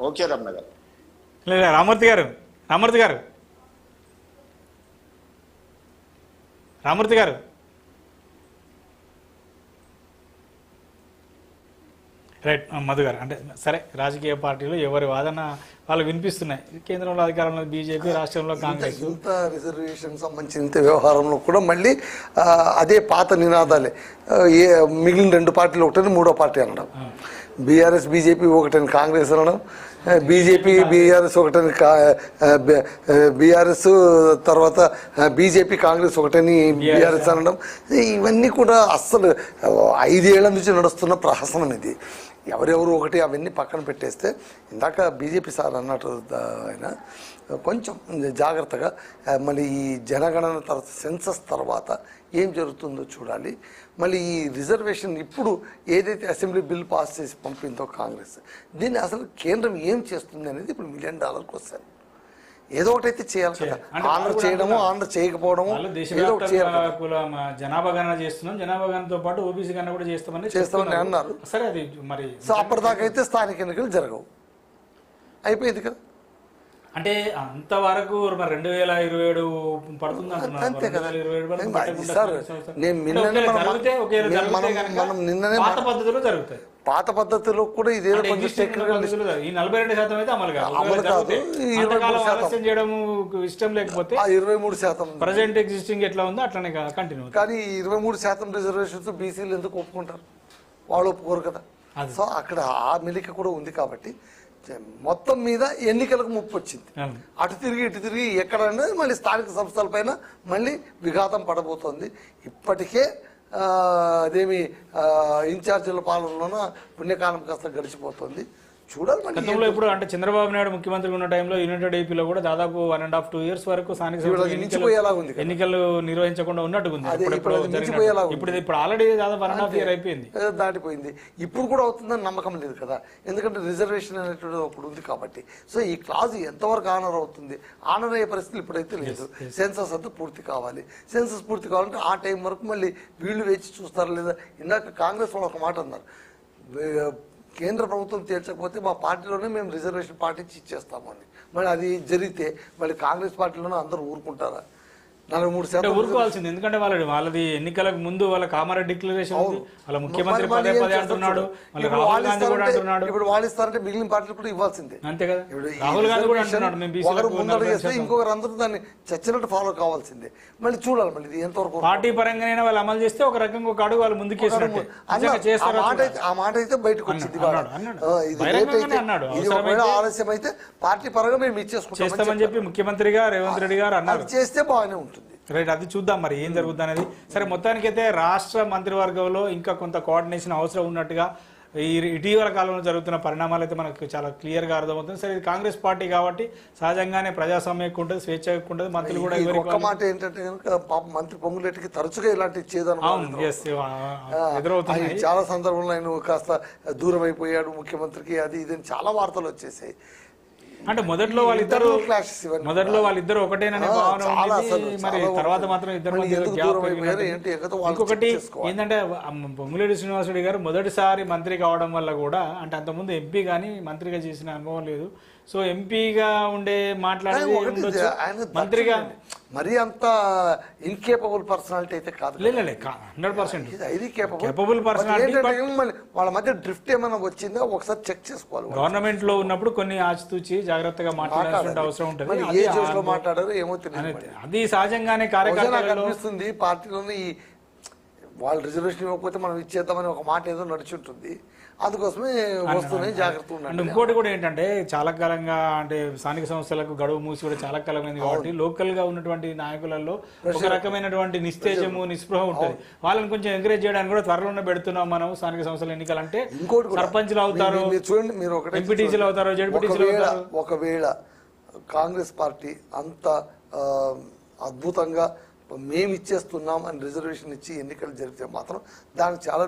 Okay Ramana గారు. రామూర్తి గారు రామూర్తి గారు రైట్. మధు గారు అంటే సరే, రాజకీయ పార్టీలు ఎవరి వాదన వాళ్ళు వినిపిస్తున్నాయి. కేంద్రంలో అధికారంలో బీజేపీ, రాష్ట్రంలో కాంగ్రెస్. ఇంత రిజర్వేషన్ సంబంధించిన వ్యవహారంలో కూడా మళ్ళీ అదే పాత నినాదాలే. మిగిలిన రెండు పార్టీలు ఒకటని మూడో పార్టీ అనడం, బీఆర్ఎస్ బీజేపీ ఒకటని కాంగ్రెస్ అనడం, బీజేపీ బీఆర్ఎస్ ఒకటని బీఆర్ఎస్ తర్వాత బీజేపీ కాంగ్రెస్ ఒకటని బీఆర్ఎస్ అనడం. ఇవన్నీ కూడా అస్సలు 5 ఏళ్ల నుంచి నడుస్తున్న ప్రహసనం ఇది. ఎవరెవరు ఒకటి అవన్నీ పక్కన పెట్టేస్తే, ఇందాక బీజేపీ సార్ అన్నట్టు ఆయన కొంచెం జాగ్రత్తగా మళ్ళీ ఈ జనగణన తర్వాత సెన్సస్ తర్వాత ఏం జరుగుతుందో చూడాలి. మళ్ళీ ఈ రిజర్వేషన్ ఇప్పుడు ఏదైతే అసెంబ్లీ బిల్ పాస్ చేసి పంపిందో కాంగ్రెస్, దీన్ని అసలు కేంద్రం ఏం చేస్తుంది అనేది ఇప్పుడు $1 మిలియన్ క్వశ్చన్. ఏదో ఒకటైతే చేయాలి కదా, ఆనర్ చేయడము ఆనర్ చేయకపోవడము. జనాభా గణన చేస్తున్నాం, జనాభా గణనతో పాటు ఓబీసీ గణన కూడా చేస్తామని అన్నారు. సరే, అది మరి అప్పటిదాకా అయితే స్థానిక ఎన్నికలు జరగవు, అయిపోయింది కదా. అంటే అంతవరకు 2027 పడుతుంది అంతే కదా సార్. పాత పద్ధతిలో జరుగుతాయి. పాత పద్ధతిలో కూడా ఇదేదో కొంచెం టెక్నికల్. ఈ 42% అయితే అమలు కాదు. చేయడం ఇష్టం లేకపోతే 23% ప్రజెంట్ ఎగ్జిస్టింగ్ ఎట్లా ఉందో అట్లనే కంటిన్యూ. కానీ 23% రిజర్వేషన్స్ బీసీలు ఎందుకు ఒప్పుకుంటారు? వాళ్ళు ఒప్పుకోరు కదా. సో అక్కడ ఆ మెలిక కూడా ఉంది. కాబట్టి మొత్తం మీద ఎన్నికలకు ముప్పు వచ్చింది. అటు తిరిగి ఇటు తిరిగి ఎక్కడైనా మళ్ళీ స్థానిక సంస్థలపైన మళ్ళీ విఘాతం పడబోతోంది. ఇప్పటికే అదేమి ఇన్ఛార్జీల పాలనలోన పుణ్యకాలం కాస్త గడిచిపోతుంది. చూడాలి. గతంలో ఇప్పుడు అంటే చంద్రబాబు నాయుడు ముఖ్యమంత్రి ఉన్న టైంలో యునైటెడ్ ఏపీలో కూడా దాదాపు 1.5-2 years వరకు స్థానిక ఎన్నికలు నిర్వహించకుండా ఉన్నట్టు ఉంది. ఇప్పుడు ఆల్రెడీ దాదాపు 1.5 year అయిపోయింది, దాటిపోయింది. ఇప్పుడు కూడా అవుతుందని నమ్మకం లేదు కదా, ఎందుకంటే రిజర్వేషన్ అనేటువంటి ఒకటి ఉంది కాబట్టి. సో ఈ క్లాజ్ ఎంతవరకు ఆనర్ అవుతుంది? ఆనర్ అయ్యే పరిస్థితులు ఇప్పుడైతే లేదు. సెన్సస్ అంతా పూర్తి కావాలి. సెన్సస్ పూర్తి కావాలంటే ఆ టైం వరకు మళ్ళీ వీళ్ళు వేచి చూస్తారా లేదా? ఇందాక కాంగ్రెస్ వాళ్ళు ఒక మాట అన్నారు, కేంద్ర ప్రభుత్వం తేల్చకపోతే మా పార్టీలోనే మేము రిజర్వేషన్ పాటించి ఇచ్చేస్తామని. మరి అది జరిగితే మళ్ళీ కాంగ్రెస్ పార్టీలోనే అందరూ ఊరుకుంటారా? 43% ఊరుకోవాల్సింది. ఎందుకంటే వాళ్ళది ఎన్నికలకు ముందు వాళ్ళ కామారెడ్డి డిక్లరేషన్, వాళ్ళ ముఖ్యమంత్రి పదే పదే అంటున్నాడు, రాహుల్ గాంధీ కూడా అంటున్నాడు. ఇప్పుడు వాళ్ళు ఇస్తారంటే మిగిలిన పార్టీలు కూడా ఇవ్వాల్సిందే. అంతే కదా, రాహుల్ గాంధీ కూడా అంటున్నాడు. ఒకరు ముందర చేస్తే ఇంకొకరు అందరూ దాన్ని చచ్చినట్టు ఫాలో కావాల్సిందే. మళ్ళీ చూడాలి మళ్ళీ ఇది ఎంతవరకు పార్టీ పరంగానే వాళ్ళు అమలు చేస్తే ఒక రకంగా ఒక అడుగు వాళ్ళు ముందుకు ఆ మాట అయితే బయటకు వచ్చింది. ఇది ఒకవేళ ఆలస్యం అయితే పార్టీ పరంగా మేము ఇచ్చేసుకుంటామని చెప్పి ముఖ్యమంత్రిగా రేవంత్ రెడ్డి గారు అన్నారు. చేస్తే బాగానే ఉంటుంది. రైట్, అది చూద్దాం మరి ఏం జరుగుతుంది అనేది. సరే, మొత్తానికైతే రాష్ట్ర మంత్రివర్గంలో ఇంకా కొంత కోఆర్డినేషన్ అవసరం ఉన్నట్టుగా ఇటీవల కాలంలో జరుగుతున్న పరిణామాలు అయితే మనకు చాలా క్లియర్గా అర్థమవుతుంది. సరే, ఇది కాంగ్రెస్ పార్టీ కాబట్టి సహజంగానే ప్రజాస్వామ్యం ఎక్కువ ఉంటుంది, స్వేచ్ఛ ఎక్కువ ఉంటుంది. మంత్రులు కూడా ఒక్క మాట ఏంటంటే కనుక మంత్రి పొంగులేటికి తరచుగా ఇలాంటి ఎదురవుతుంది. చాలా సందర్భంలో ఆయన కాస్త దూరం అయిపోయాడు ముఖ్యమంత్రికి, అది ఇదని చాలా వార్తలు వచ్చేసాయి. అంటే మొదట్లో వాళ్ళిద్దరు ఒకటేననే భావన ఉంది. మరి తర్వాత మాత్రం ఇద్దరు. ఇంకొకటి ఏంటంటే పొంగులేటి శ్రీనివాసరెడ్డి గారు మొదటిసారి మంత్రి కావడం వల్ల కూడా, అంటే అంతకుముందు ఎంపీ కానీ మంత్రిగా చేసిన అనుభవం లేదు. సో ఎంపీగా ఉండే మాట్లాడేది మంత్రిగా మరీ అంత ఇన్కేపబుల్ పర్సనాలిటీ అయితే కాదు. 100% కేపబుల్ పర్సనాలిటీ. వాళ్ళ మధ్య డ్రిఫ్ట్ ఏమైనా వచ్చిందో ఒకసారి చెక్ చేసుకోవాలి. గవర్నమెంట్ లో ఉన్నప్పుడు కొన్ని ఆచితూచి జాగ్రత్తగా మాట్లాడాల్సిన అవసరం ఉంటుంది. ఏ జోష్లో మాట్లాడారో ఏమో తెలియదు. అది సహజంగానే కార్యకర్తలకు అనిపిస్తుంది. పార్టీలోనే ఈ వాళ్ళు రిజర్వేషన్ ఇవ్వకపోతే మనం ఇచ్చేద్దామని ఒక మాట ఏదో నడుచుంటుంది. అందుకోసమే వస్తున్నాయి, జాగ్రత్త ఉండండి. ఇంకోటి కూడా ఏంటంటే చాలా కాలంగా అంటే స్థానిక సంస్థలకు గడువు మూసి కూడా చాలా కాలమైంది కాబట్టి లోకల్ గా ఉన్నటువంటి నాయకులలో ఒక రకమైనటువంటి నిస్తేజము, నిస్పృహ ఉంటుంది. వాళ్ళని కొంచెం ఎంకరేజ్ చేయడానికి కూడా త్వరలోనే పెడుతున్నాం మనం. స్థానిక సంస్థల ఎన్నికలంటే సర్పంచ్లు అవుతారు, చూడండి మీరు ఒకటి ఎంపీటీసీలు అవుతారు, జడ్పీటీసీలు అవుతారు. ఒకవేళ కాంగ్రెస్ పార్టీ అంత అద్భుతంగా మేము ఇచ్చేస్తున్నాం అని రిజర్వేషన్ ఇచ్చి ఎన్నికలు జరిగితే మాత్రం దానికి చాలా